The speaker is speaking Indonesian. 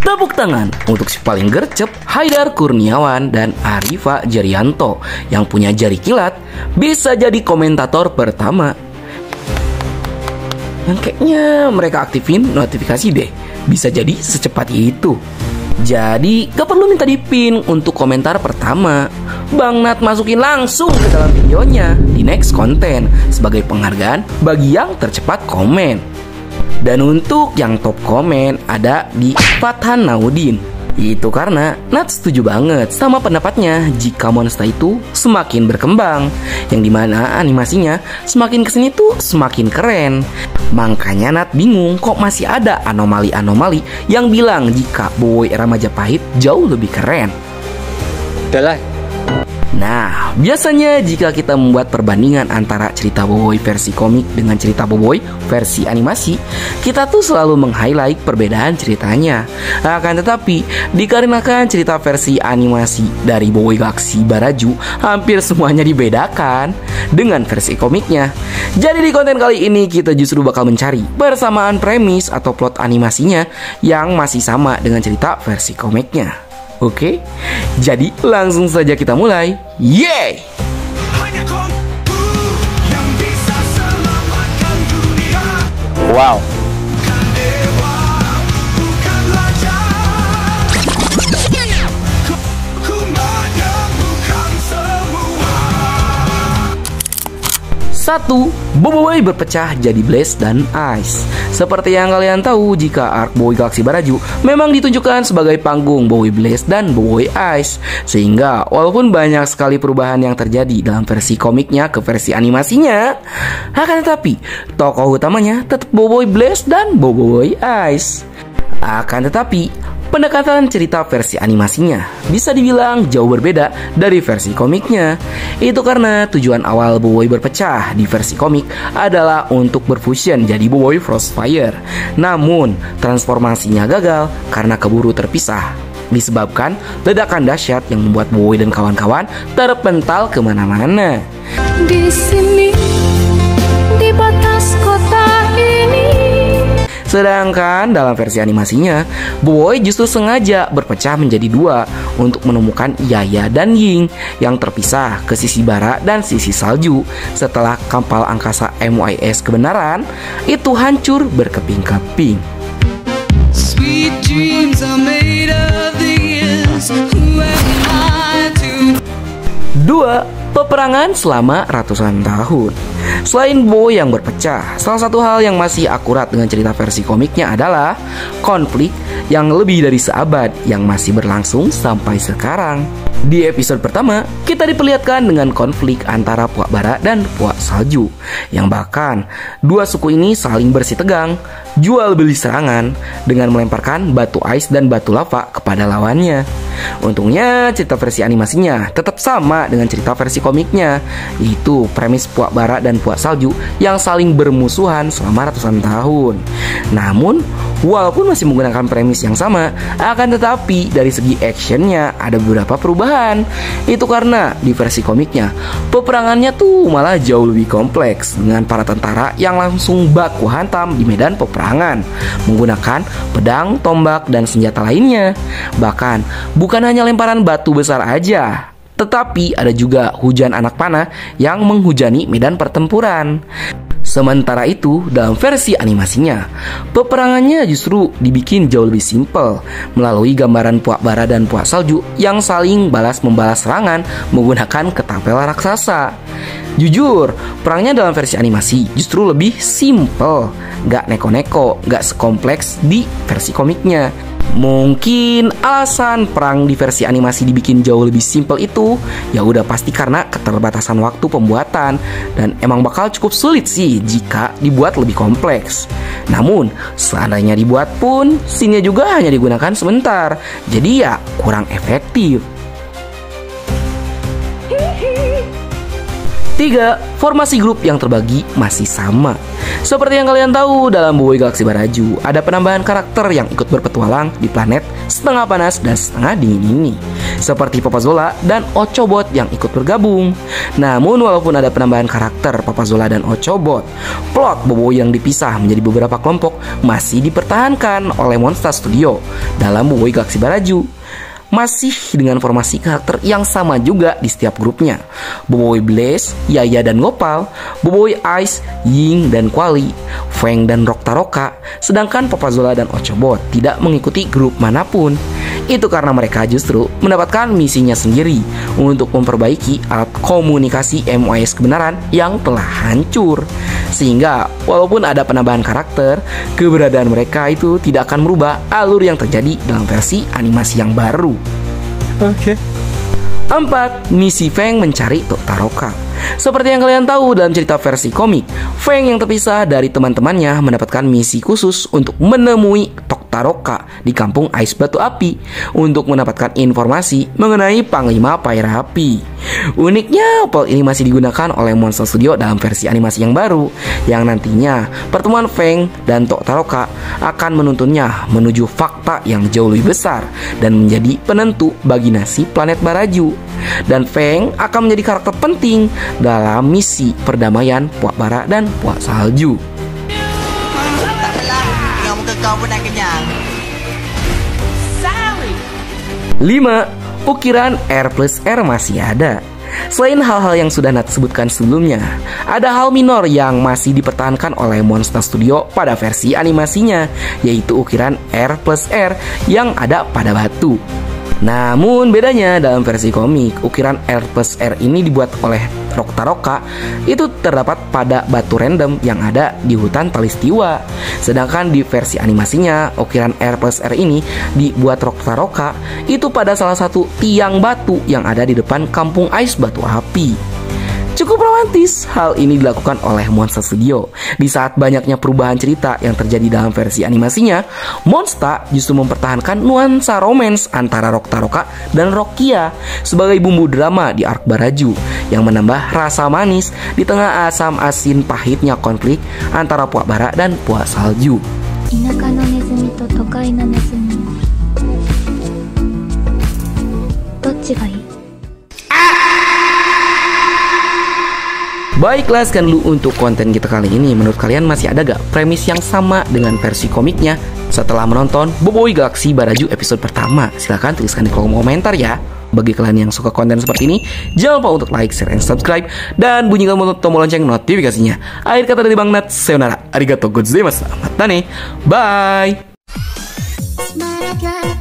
Tepuk tangan untuk si paling gercep Haidar Kurniawan dan Arifa Jerianto yang punya jari kilat bisa jadi komentator pertama. Kayaknya mereka aktifin notifikasi deh. Bisa jadi secepat itu. Jadi gak perlu minta dipin untuk komentar pertama. Bang Nat masukin langsung ke dalam videonya di next content sebagai penghargaan bagi yang tercepat komen. Dan untuk yang top komen ada di Fathan Naudin. Itu karena Nat setuju banget sama pendapatnya jika monster itu semakin berkembang, yang dimana animasinya semakin kesini tuh semakin keren. Makanya Nat bingung kok masih ada anomali-anomali yang bilang jika Boboiboy era Majapahit jauh lebih keren. Udahlah. Nah, biasanya jika kita membuat perbandingan antara cerita Boboiboy versi komik dengan cerita Boboiboy versi animasi, kita tuh selalu meng-highlight perbedaan ceritanya. Akan tetapi, dikarenakan cerita versi animasi dari Boboiboy Galaksi Baraju hampir semuanya dibedakan dengan versi komiknya. Jadi di konten kali ini kita justru bakal mencari persamaan premis atau plot animasinya yang masih sama dengan cerita versi komiknya. Oke, jadi langsung saja kita mulai. Yeay! Wow. Satu, Boboiboy berpecah jadi Blaze dan Ice. Seperti yang kalian tahu, jika arc Boboiboy Galaksi Baraju memang ditunjukkan sebagai panggung Boboiboy Blaze dan Boboiboy Ice. Sehingga walaupun banyak sekali perubahan yang terjadi dalam versi komiknya ke versi animasinya, akan tetapi tokoh utamanya tetap Boboiboy Blaze dan Boboiboy Ice. Akan tetapi pendekatan cerita versi animasinya bisa dibilang jauh berbeda dari versi komiknya. Itu karena tujuan awal Boboiboy berpecah di versi komik adalah untuk berfusion jadi Boboiboy Frostfire. Namun transformasinya gagal karena keburu terpisah, disebabkan ledakan dahsyat yang membuat Boboiboy dan kawan-kawan terpental kemana-mana. Di sini, di batas kota ini. Sedangkan dalam versi animasinya, Boboiboy justru sengaja berpecah menjadi dua untuk menemukan Yaya dan Ying yang terpisah ke sisi bara dan sisi salju. Setelah kapal angkasa MYS kebenaran itu hancur berkeping-keping. Sweet dreams are made of these. Who am I to... 2. Peperangan selama ratusan tahun. Selain Boboiboy yang berpecah, salah satu hal yang masih akurat dengan cerita versi komiknya adalah konflik yang lebih dari seabad yang masih berlangsung sampai sekarang. Di episode pertama, kita diperlihatkan dengan konflik antara Puak Bara dan Puak Salju, yang bahkan dua suku ini saling bersih tegang, jual beli serangan dengan melemparkan batu ais dan batu lava kepada lawannya. Untungnya cerita versi animasinya tetap sama dengan cerita versi komiknya, yaitu premis Puak Bara dan Puak Salju yang saling bermusuhan selama ratusan tahun. Namun, walaupun masih menggunakan premis yang sama, akan tetapi dari segi actionnya ada beberapa perubahan. Itu karena di versi komiknya, peperangannya tuh malah jauh lebih kompleks dengan para tentara yang langsung baku hantam di medan peperangan menggunakan pedang, tombak, dan senjata lainnya. Bahkan bukan hanya lemparan batu besar aja, tetapi ada juga hujan anak panah yang menghujani medan pertempuran. Sementara itu, dalam versi animasinya, peperangannya justru dibikin jauh lebih simpel melalui gambaran Puak Bara dan Puak Salju yang saling balas-membalas serangan menggunakan ketapel raksasa. Jujur, perangnya dalam versi animasi justru lebih simpel, gak neko-neko, gak sekompleks di versi komiknya. Mungkin alasan perang di versi animasi dibikin jauh lebih simpel itu ya udah pasti karena keterbatasan waktu pembuatan, dan emang bakal cukup sulit sih jika dibuat lebih kompleks. Namun seandainya dibuat pun scene-nya juga hanya digunakan sebentar, jadi ya kurang efektif. 3. Formasi grup yang terbagi masih sama. Seperti yang kalian tahu, dalam Boboiboy Galaksi Baraju ada penambahan karakter yang ikut berpetualang di planet setengah panas dan setengah dingin ini. seperti Papazola dan Ochobot yang ikut bergabung. Namun walaupun ada penambahan karakter Papazola dan Ochobot, plot Boboiboy yang dipisah menjadi beberapa kelompok masih dipertahankan oleh Monster Studio dalam Boboiboy Galaxy Baraju. Masih dengan formasi karakter yang sama juga di setiap grupnya. Boboiboy Blaze, Yaya dan Gopal, Boboiboy Ice, Ying dan Quali, Feng dan Roktaroka. Sedangkan Papazola dan Ochobot tidak mengikuti grup manapun. Itu karena mereka justru mendapatkan misinya sendiri untuk memperbaiki alat komunikasi MOS kebenaran yang telah hancur. Sehingga walaupun ada penambahan karakter, keberadaan mereka itu tidak akan merubah alur yang terjadi dalam versi animasi yang baru. Oke. 4. Misi Feng mencari Toktaroka. Seperti yang kalian tahu dalam cerita versi komik, Feng yang terpisah dari teman-temannya mendapatkan misi khusus untuk menemui Toktaroka di kampung Ais Batu Api untuk mendapatkan informasi mengenai Panglima Paira Api. Uniknya, plot ini masih digunakan oleh Monster Studio dalam versi animasi yang baru, yang nantinya pertemuan Feng dan Toktaroka akan menuntunnya menuju fakta yang jauh lebih besar dan menjadi penentu bagi nasib planet Baraju. Dan Feng akan menjadi karakter penting dalam misi perdamaian Puak Bara dan Puak Salju. Tak apalah, dengan muka kau pun dah kenyang. 5. Ukiran R plus R masih ada. Selain hal-hal yang sudah Nat sebutkan sebelumnya, ada hal minor yang masih dipertahankan oleh Monster Studio pada versi animasinya, yaitu ukiran R plus R yang ada pada batu. Namun bedanya dalam versi komik, ukiran R plus R ini dibuat oleh Roktaroka itu terdapat pada batu random yang ada di hutan Talistiwa. Sedangkan di versi animasinya, ukiran R plus R ini dibuat Roktaroka itu pada salah satu tiang batu yang ada di depan kampung Ais Batu Api. Cukup romantis hal ini dilakukan oleh Monster Studio. Di saat banyaknya perubahan cerita yang terjadi dalam versi animasinya, Monster justru mempertahankan nuansa romance antara Roktaroka dan Rokia sebagai bumbu drama di arc Baraju yang menambah rasa manis di tengah asam asin pahitnya konflik antara Puak Bara dan Puak Salju. 田舎のネズミと都会のネズミ、どっちがいい？ Baiklah, sekian dulu untuk konten kita kali ini. Menurut kalian masih ada gak premis yang sama dengan versi komiknya setelah menonton Boboiboy Galaxy Baraju episode pertama? Silahkan tuliskan di kolom komentar ya. Bagi kalian yang suka konten seperti ini, jangan lupa untuk like, share, dan subscribe, dan bunyikan tombol lonceng notifikasinya. Akhir kata dari Bang Nat, sayonara, arigatou gozaimasu, matane, bye. Marah kali